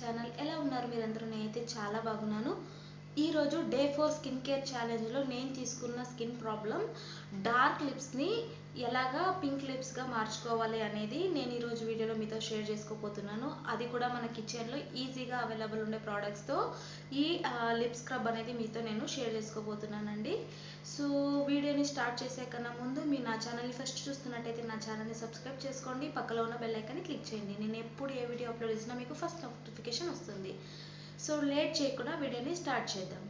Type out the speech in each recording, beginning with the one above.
Channel. ఎలా ఉన్నారు మీరందరూ? నేనైతే చాలా బాగున్నాను. ఈరోజు Day-4 స్కిన్ కేర్ ఛాలెంజ్లో నేను తీసుకున్న స్కిన్ ప్రాబ్లం డార్క్ లిప్స్ని ఎలాగా పింక్ లిప్స్గా మార్చుకోవాలి అనేది నేను ఈరోజు వీడియోలో మీతో షేర్ చేసుకోబోతున్నాను. అది కూడా మన కిచెన్లో ఈజీగా అవైలబుల్ ఉండే ప్రోడక్ట్స్తో ఈ లిప్ స్క్రబ్ అనేది మీతో నేను షేర్ చేసుకోబోతున్నానండి. సో వీడియోని స్టార్ట్ చేసే కన్నా ముందు మీరు నా ఛానల్ని ఫస్ట్ చూస్తున్నట్టయితే నా ఛానల్ని సబ్స్క్రైబ్ చేసుకోండి, పక్కలో ఉన్న బెల్ ఐకాన్ని క్లిక్ చేయండి. నేను ఎప్పుడు ఏ వీడియో అప్లోడ్ చేసినా మీకు ఫస్ట్ నోటిఫికేషన్ వస్తుంది. సో లేట్ చేయకుండా వీడియోని స్టార్ట్ చేద్దాం.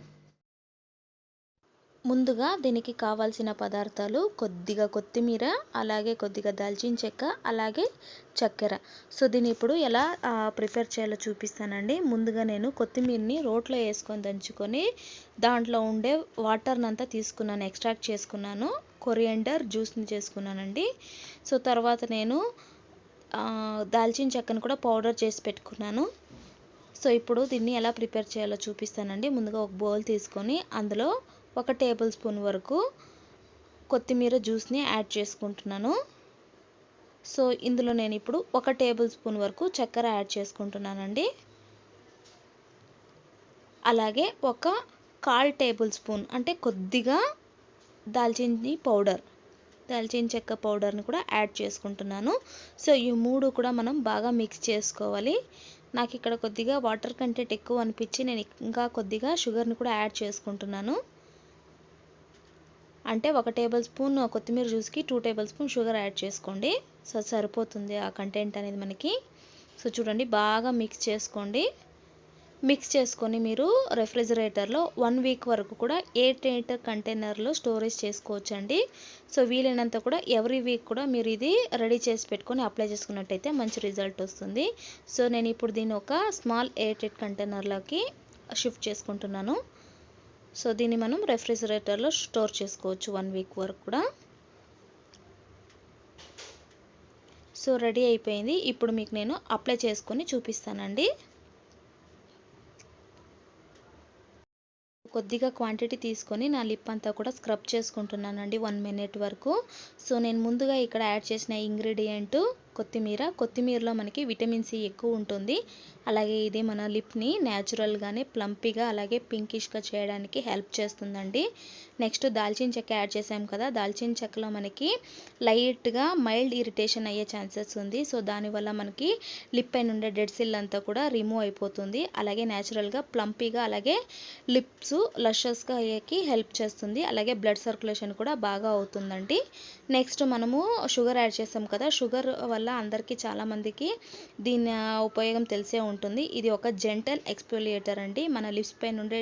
ముందుగా దీనికి కావాల్సిన పదార్థాలు కొద్దిగా కొత్తిమీర, అలాగే కొద్దిగా దాల్చిన చెక్క, అలాగే చక్కెర. సో దీన్ని ఇప్పుడు ఎలా ప్రిపేర్ చేయాలో చూపిస్తానండి. ముందుగా నేను కొత్తిమీరని రోట్లో వేసుకొని దంచుకొని దాంట్లో ఉండే వాటర్ని అంతా తీసుకున్నాను, ఎక్స్ట్రాక్ట్ చేసుకున్నాను. కొరియండర్ జ్యూస్ని చేసుకున్నానండి. సో తర్వాత నేను దాల్చిన చెక్కను కూడా పౌడర్ చేసి పెట్టుకున్నాను. సో ఇప్పుడు దీన్ని ఎలా ప్రిపేర్ చేయాలో చూపిస్తానండి. ముందుగా ఒక బౌల్ తీసుకొని అందులో 1 టేబుల్ స్పూన్ వరకు కొత్తిమీర జ్యూస్ని యాడ్ చేసుకుంటున్నాను. సో ఇందులో నేను ఇప్పుడు 1 టేబుల్ స్పూన్ వరకు చక్కెర యాడ్ చేసుకుంటున్నానండి. అలాగే 1/4 టేబుల్ స్పూన్ అంటే కొద్దిగా దాల్చిన చెక్క పౌడర్ని కూడా యాడ్ చేసుకుంటున్నాను. సో ఈ మూడు కూడా మనం బాగా మిక్స్ చేసుకోవాలి. నాకు ఇక్కడ కొద్దిగా వాటర్ కంటెంట్ ఎక్కువ అనిపించి నేను ఇంకా కొద్దిగా షుగర్ని కూడా యాడ్ చేసుకుంటున్నాను. అంటే 1 టేబుల్ స్పూన్ కొత్తిమీర జ్యూస్కి 2 టేబుల్ స్పూన్ షుగర్ యాడ్ చేసుకోండి. సో సరిపోతుంది ఆ కంటెంట్ అనేది మనకి. సో చూడండి, బాగా మిక్స్ చేసుకోండి. మిక్స్ చేసుకొని మీరు రెఫ్రిజిరేటర్లో 1 వీక్ వరకు కూడా ఎయిర్ కంటైనర్లో స్టోరేజ్ చేసుకోవచ్చండి. సో వీలైనంత కూడా ఎవ్రీ వీక్ కూడా మీరు ఇది రెడీ చేసి పెట్టుకొని అప్లై చేసుకున్నట్టయితే మంచి రిజల్ట్ వస్తుంది. సో నేను ఇప్పుడు దీన్ని ఒక స్మాల్ ఎయిర్ కంటైనర్లోకి షిఫ్ట్ చేసుకుంటున్నాను. సో దీన్ని మనం రెఫ్రిజిరేటర్లో స్టోర్ చేసుకోవచ్చు 1 వీక్ వరకు కూడా. సో రెడీ అయిపోయింది. ఇప్పుడు మీకు నేను అప్లై చేసుకొని చూపిస్తానండి. కొద్దిగా క్వాంటిటీ తీసుకొని నా లిప్ అంతా కూడా స్క్రబ్ చేసుకుంటున్నానండి 1 మినిట్ వరకు. సో నేను ముందుగా ఇక్కడ యాడ్ చేసిన ఇంగ్రీడియంట్ కొత్తిమీరలో మనకి విటమిన్ సి ఎక్కువ ఉంటుంది. అలాగే ఇది మన లిప్ని న్యాచురల్గానే ప్లంపీగా అలాగే పింకిష్గా చేయడానికి హెల్ప్ చేస్తుందండి. నెక్స్ట్ దాల్చిన చెక్క యాడ్ చేసాం కదా, దాల్చిన చెక్కలో మనకి లైట్గా మైల్డ్ ఇరిటేషన్ అయ్యే ఛాన్సెస్ ఉంది. సో దానివల్ల మనకి లిప్ పైన ఉండే డెడ్ సెల్ అంతా కూడా రిమూవ్ అయిపోతుంది. అలాగే న్యాచురల్గా ప్లంపీగా అలాగే లిప్స్ లషస్గా అయ్యేకి హెల్ప్ చేస్తుంది. అలాగే బ్లడ్ సర్క్యులేషన్ కూడా బాగా అవుతుందండి. నెక్స్ట్ మనము షుగర్ యాడ్ చేసాం కదా, షుగర్ వల్ల అందరికీ చాలామందికి దీని ఉపయోగం తెలిసే ఉంటుంది. ఇది ఒక జెంటల్ ఎక్స్ఫోలియేటర్ అండి. మన లిప్స్ పైన ఉండే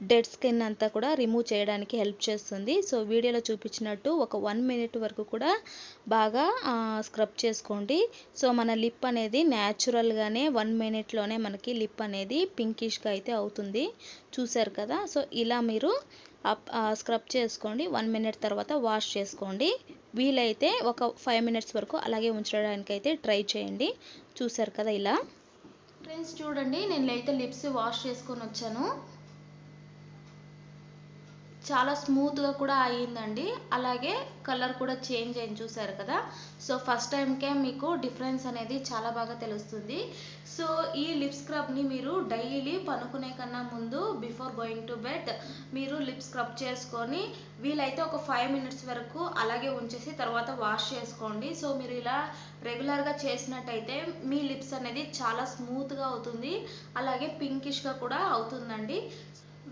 డెడ్ స్కిన్ అంతా కూడా రిమూవ్ చేయడానికి హెల్ప్ చేస్తుంది. సో వీడియోలో చూపించినట్టు ఒక 1 మినిట్ వరకు కూడా బాగా స్క్రబ్ చేసుకోండి. సో మన లిప్ అనేది న్యాచురల్గానే 1 మినిట్లోనే మనకి లిప్ అనేది పింకిష్గా అయితే అవుతుంది. చూసారు కదా. సో ఇలా మీరు స్క్రబ్ చేసుకోండి. 1 మినిట్ తర్వాత వాష్ చేసుకోండి. వీలైతే ఒక 5 మినిట్స్ వరకు అలాగే ఉంచడానికి అయితే ట్రై చేయండి. చూసారు కదా ఇలా. ఫ్రెండ్స్ చూడండి, నేను అయితే లిప్స్ వాష్ చేసుకొని వచ్చాను. చాలా స్మూత్గా కూడా అయ్యిందండి. అలాగే కలర్ కూడా చేంజ్ అయింది, చూసారు కదా. సో ఫస్ట్ టైంకే మీకు డిఫరెన్స్ అనేది చాలా బాగా తెలుస్తుంది. సో ఈ లిప్ స్క్రబ్ని మీరు డైలీ పనుకునే కన్నా ముందు బిఫోర్ గోయింగ్ టు బెడ్ మీరు లిప్ స్క్రబ్ చేసుకొని వీలైతే ఒక 5 మినిట్స్ వరకు అలాగే ఉంచేసి తర్వాత వాష్ చేసుకోండి. సో మీరు ఇలా రెగ్యులర్గా చేసినట్టయితే మీ లిప్స్ అనేది చాలా స్మూత్గా అవుతుంది, అలాగే పింకిష్గా కూడా అవుతుందండి.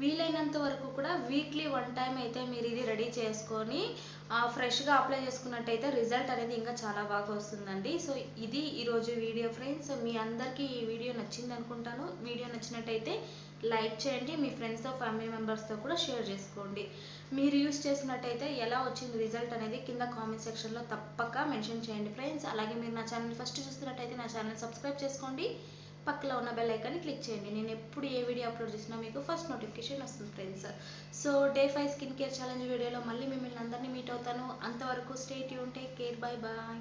వీలైనంత వరకు కూడా వీక్లీ 1 టైం అయితే మీరు ఇది రెడీ చేసుకొని ఫ్రెష్గా అప్లై చేసుకున్నట్టయితే రిజల్ట్ అనేది ఇంకా చాలా బాగా వస్తుందండి. సో ఇది ఈరోజు వీడియో ఫ్రెండ్స్. మీ అందరికీ ఈ వీడియో నచ్చింది అనుకుంటాను. వీడియో నచ్చినట్టయితే లైక్ చేయండి, మీ ఫ్రెండ్స్తో ఫ్యామిలీ మెంబర్స్తో కూడా షేర్ చేసుకోండి. మీరు యూస్ చేసినట్టయితే ఎలా వచ్చింది రిజల్ట్ అనేది కింద కామెంట్ సెక్షన్లో తప్పక మెన్షన్ చేయండి ఫ్రెండ్స్. అలాగే మీరు నా ఛానల్ ఫస్ట్ చూస్తున్నట్టయితే నా ఛానల్ సబ్స్క్రైబ్ చేసుకోండి, పక్కలో ఉన్న బెల్ ఐకాన్ని క్లిక్ చేయండి. నేను ఎప్పుడు ఏ వీడియో అప్లోడ్ చేసినా మీకు ఫస్ట్ నోటిఫికేషన్ వస్తుంది friends. So Day-5 skin care challenge వీడియోలో మళ్ళీ మిమ్మల్ని అందరినీ మీట్ అవుతాను. అంతవరకు stay tune, take care, bye bye.